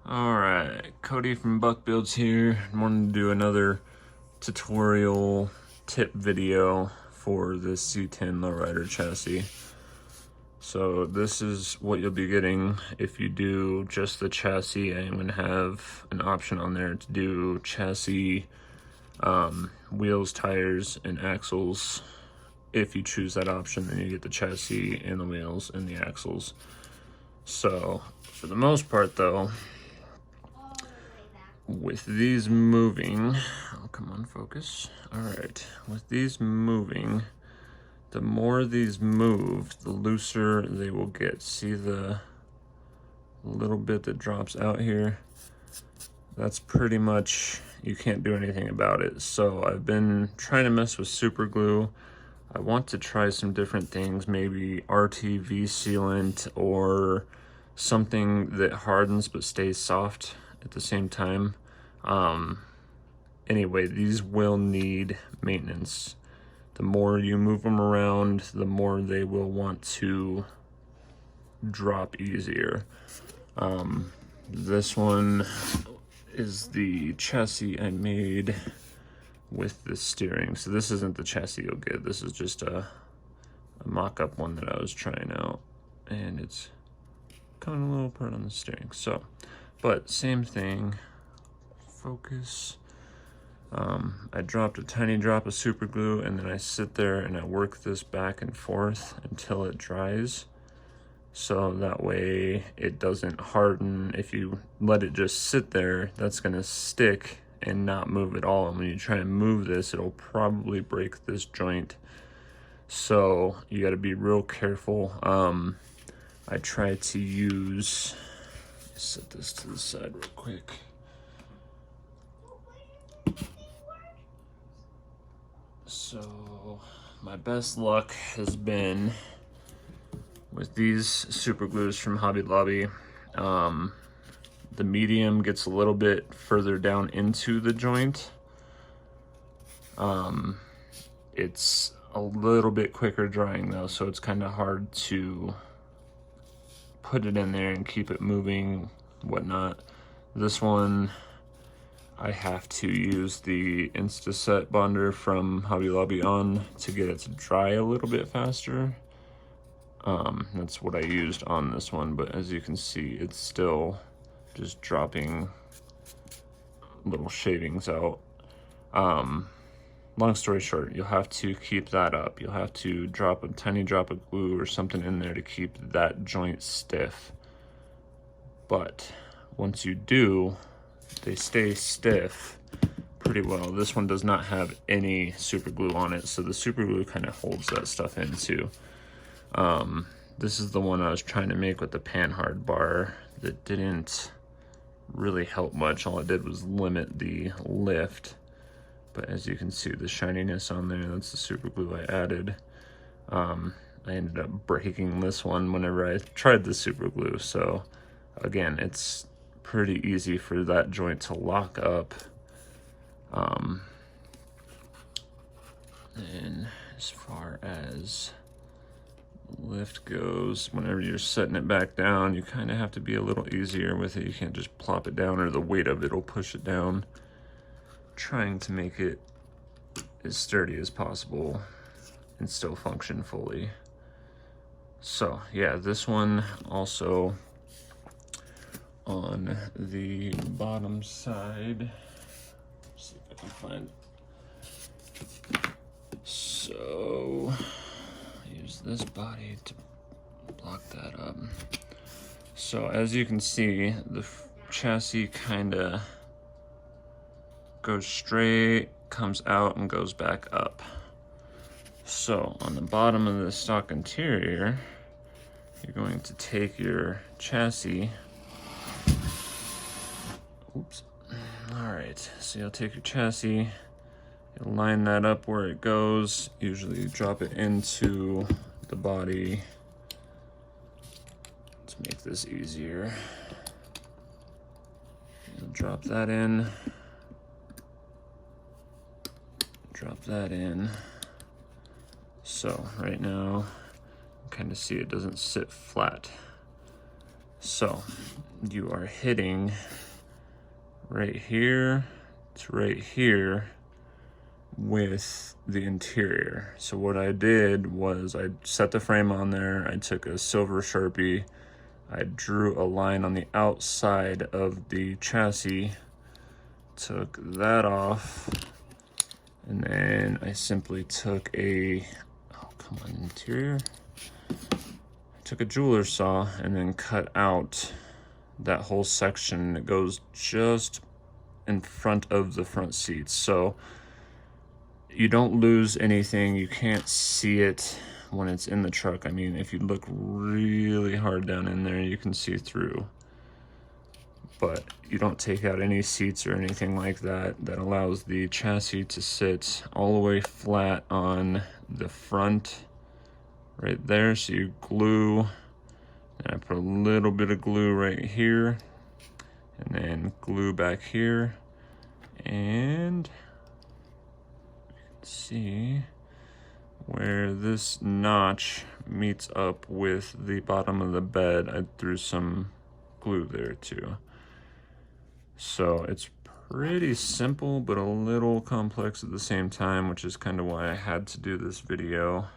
Alright, Cody from Buck Builds here. I wanted to do another tutorial tip video for this C10 Lowrider chassis. So this is what you'll be getting if you do just the chassis. I'm going to have an option on there to do chassis, wheels, tires, and axles. If you choose that option, then you get the chassis and the wheels and the axles. So for the most part though, with these moving, oh, come on, focus. All right, with these moving, the more these move, the looser they will get. See the little bit that drops out here? That's pretty much, you can't do anything about it. So I've been trying to mess with super glue. I want to try some different things, maybe RTV sealant or something that hardens but stays soft at the same time. Anyway, these will need maintenance. The more you move them around, the more they will want to drop easier. This one is the chassis I made with the steering. So this isn't the chassis you'll get. This is just a mock-up one that I was trying out, and it's coming a little apart on the steering. So, but same thing. Focus. I dropped a tiny drop of super glue, and then I sit there and I work this back and forth until it dries. So that way it doesn't harden. If you let it just sit there, that's gonna stick and not move at all. And when you try and move this, it'll probably break this joint. So you gotta be real careful. I try to use, set this to the side real quick. So my best luck has been with these super glues from Hobby Lobby. The medium gets a little bit further down into the joint. It's a little bit quicker drying though, so it's kind of hard to put it in there and keep it moving, whatnot. This one, I have to use the Instaset bonder from Hobby Lobby on to get it to dry a little bit faster. That's what I used on this one, but as you can see, it's still just dropping little shavings out. Long story short, you'll have to keep that up. You'll have to drop a tiny drop of glue or something in there to keep that joint stiff. But once you do, they stay stiff pretty well. This one does not have any super glue on it, so the super glue kind of holds that stuff in too. This is the one I was trying to make with the panhard bar that didn't really help much. All it did was limit the lift. But as you can see, the shininess on there, that's the super glue I added. I ended up breaking this one whenever I tried the super glue. So again, it's pretty easy for that joint to lock up. And as far as lift goes, whenever you're setting it back down, you kind of have to be a little easier with it. You can't just plop it down, or the weight of it will push it down. Trying to make it as sturdy as possible and still function fully. So yeah, this one also on the bottom side, let's see if I can find it. So use this body to block that up. So as you can see, the chassis kind of goes straight, comes out, and goes back up. So on the bottom of the stock interior, you're going to take your chassis. Oops. All right, so you'll take your chassis, you'll line that up where it goes. Usually you drop it into the body. Let's make this easier. You'll drop that in. Drop that in. So right now, you kind of see it doesn't sit flat. So you are hitting right here to right here with the interior. So what I did was I set the frame on there, I took a silver Sharpie, I drew a line on the outside of the chassis, took that off, and then I simply took a, oh come on, interior? Took a jeweler's saw and then cut out that whole section that goes just in front of the front seats. So you don't lose anything. You can't see it when it's in the truck. I mean, if you look really hard down in there, you can see through. But you don't take out any seats or anything like that. That allows the chassis to sit all the way flat on the front right there. So you glue, and I put a little bit of glue right here, and then glue back here, and see where this notch meets up with the bottom of the bed. I threw some glue there too. So it's pretty simple, but a little complex at the same time, which is kind of why I had to do this video,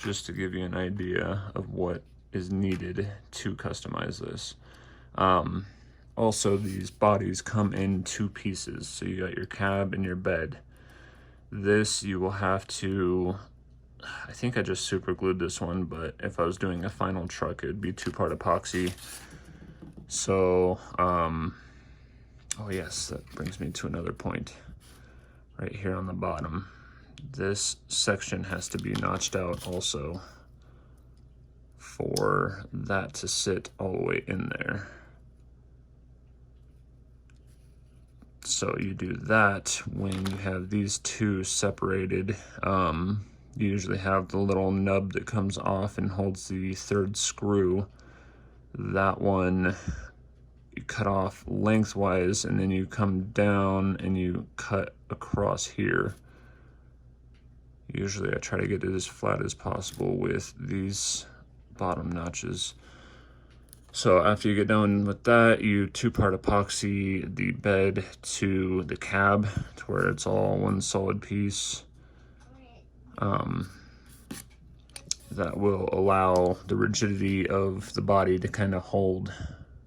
just to give you an idea of what is needed to customize this. Also, these bodies come in two pieces. So you got your cab and your bed. This you will have to, I think I just super glued this one, but if I was doing a final truck, it would be 2-part epoxy. So, oh yes, that brings me to another point. Right here on the bottom, this section has to be notched out also for that to sit all the way in there. So you do that when you have these two separated. You usually have the little nub that comes off and holds the third screw. That one you cut off lengthwise, and then you come down and you cut across here. Usually I try to get it as flat as possible with these bottom notches. So after you get done with that, you 2-part epoxy the bed to the cab to where it's all one solid piece. That will allow the rigidity of the body to kind of hold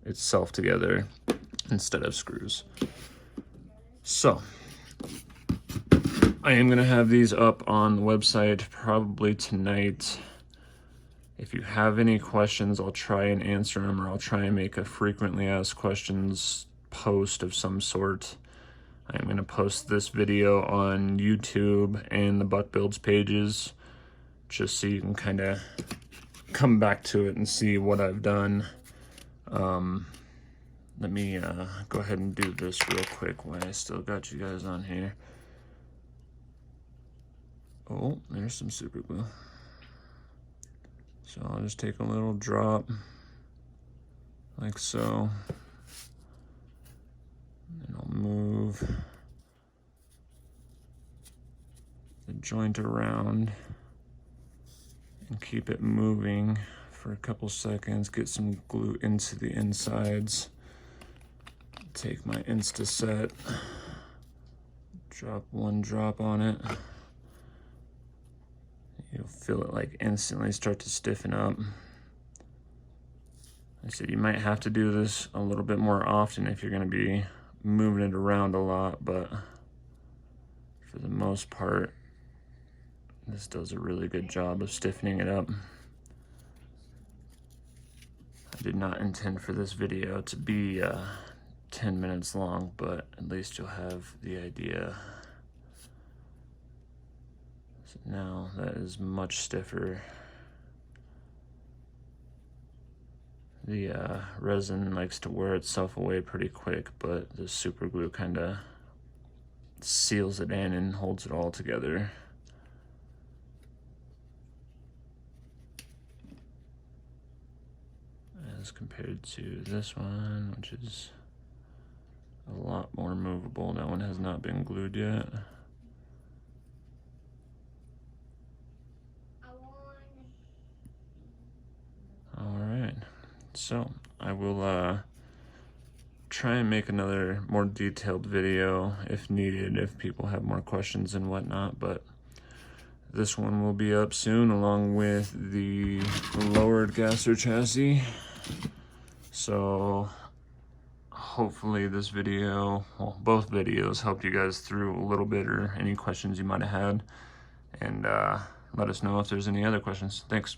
itself together instead of screws. So I am going to have these up on the website probably tonight. If you have any questions, I'll try and answer them, or I'll try and make a frequently asked questions post of some sort. I'm going to post this video on YouTube and the Buck Builds pages, just so you can kind of come back to it and see what I've done. Let me go ahead and do this real quick while I still got you guys on here. Oh, there's some super glue. So I'll just take a little drop, like so, and I'll move the joint around and keep it moving for a couple seconds, get some glue into the insides. Take my Instaset, drop one drop on it. You'll feel it like instantly start to stiffen up. I said you might have to do this a little bit more often if you're going to be moving it around a lot, but for the most part, this does a really good job of stiffening it up. I did not intend for this video to be 10 minutes long, but at least you'll have the idea. So now that is much stiffer. The resin likes to wear itself away pretty quick, but the super glue kind of seals it in and holds it all together. As compared to this one, which is a lot more movable. That one has not been glued yet. All right, So I will try and make another more detailed video if needed, if people have more questions and whatnot, but this one will be up soon along with the lowered gasser chassis. So hopefully this video, well, both videos helped you guys through a little bit or any questions you might have had, and let us know if there's any other questions. Thanks.